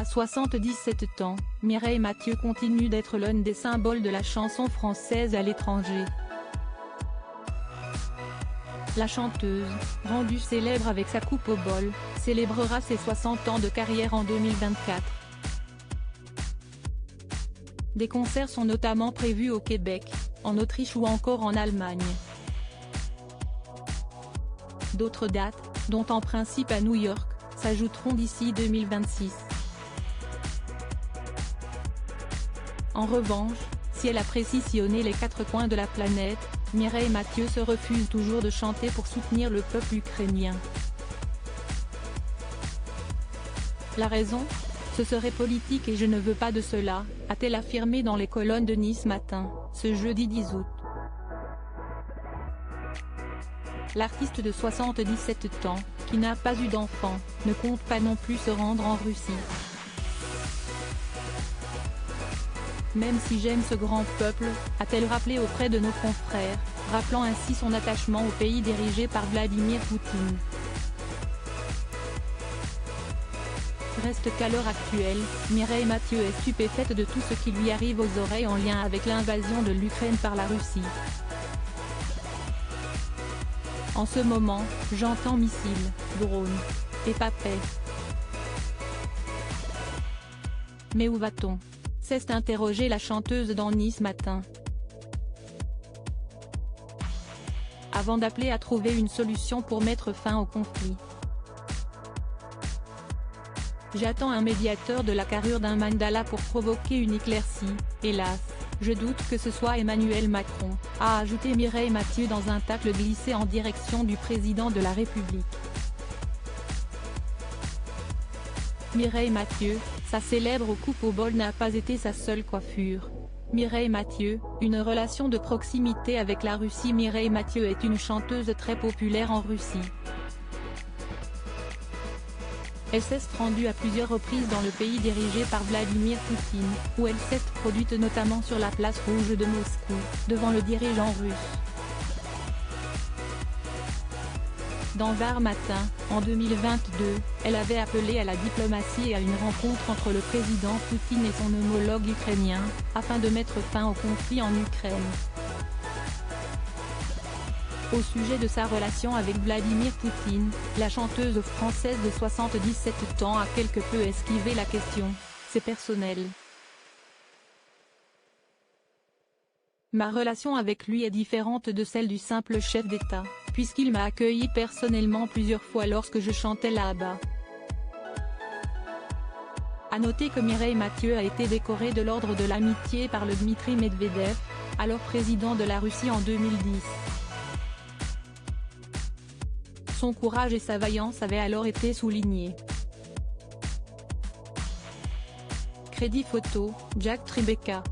À 77 ans, Mireille Mathieu continue d'être l'un des symboles de la chanson française à l'étranger. La chanteuse, rendue célèbre avec sa coupe au bol, célébrera ses 60 ans de carrière en 2024. Des concerts sont notamment prévus au Québec, en Autriche ou encore en Allemagne. D'autres dates, dont en principe à New York, s'ajouteront d'ici 2026. En revanche, si elle apprécie sillonner les quatre coins de la planète, Mireille Mathieu se refuse toujours de chanter pour soutenir le peuple ukrainien. La raison ? Ce serait politique et je ne veux pas de cela, a-t-elle affirmé dans les colonnes de Nice Matin, ce jeudi 10 août. L'artiste de 77 ans, qui n'a pas eu d'enfant, ne compte pas non plus se rendre en Russie. Même si j'aime ce grand peuple, a-t-elle rappelé auprès de nos confrères, rappelant ainsi son attachement au pays dirigé par Vladimir Poutine. Reste qu'à l'heure actuelle, Mireille Mathieu est stupéfaite de tout ce qui lui arrive aux oreilles en lien avec l'invasion de l'Ukraine par la Russie. En ce moment, j'entends missiles, drones, et pas paix. Mais où va-t-on ? S'est interrogée la chanteuse dans Nice Matin. Avant d'appeler à trouver une solution pour mettre fin au conflit. J'attends un médiateur de la carrure d'un mandala pour provoquer une éclaircie, hélas, je doute que ce soit Emmanuel Macron, a ajouté Mireille Mathieu dans un tacle glissé en direction du président de la République. Mireille Mathieu, sa célèbre coupe au bol n'a pas été sa seule coiffure. Mireille Mathieu, une relation de proximité avec la Russie. Mireille Mathieu est une chanteuse très populaire en Russie. Elle s'est rendue à plusieurs reprises dans le pays dirigé par Vladimir Poutine, où elle s'est produite notamment sur la place rouge de Moscou, devant le dirigeant russe. Dans Var Matin, en 2022, elle avait appelé à la diplomatie et à une rencontre entre le président Poutine et son homologue ukrainien, afin de mettre fin au conflit en Ukraine. Au sujet de sa relation avec Vladimir Poutine, la chanteuse française de 77 ans a quelque peu esquivé la question. C'est personnel. Ma relation avec lui est différente de celle du simple chef d'État, puisqu'il m'a accueilli personnellement plusieurs fois lorsque je chantais là-bas. A noter que Mireille Mathieu a été décorée de l'ordre de l'amitié par le Dmitri Medvedev, alors président de la Russie en 2010. Son courage et sa vaillance avaient alors été soulignés. Crédit photo, Jack Tribeca.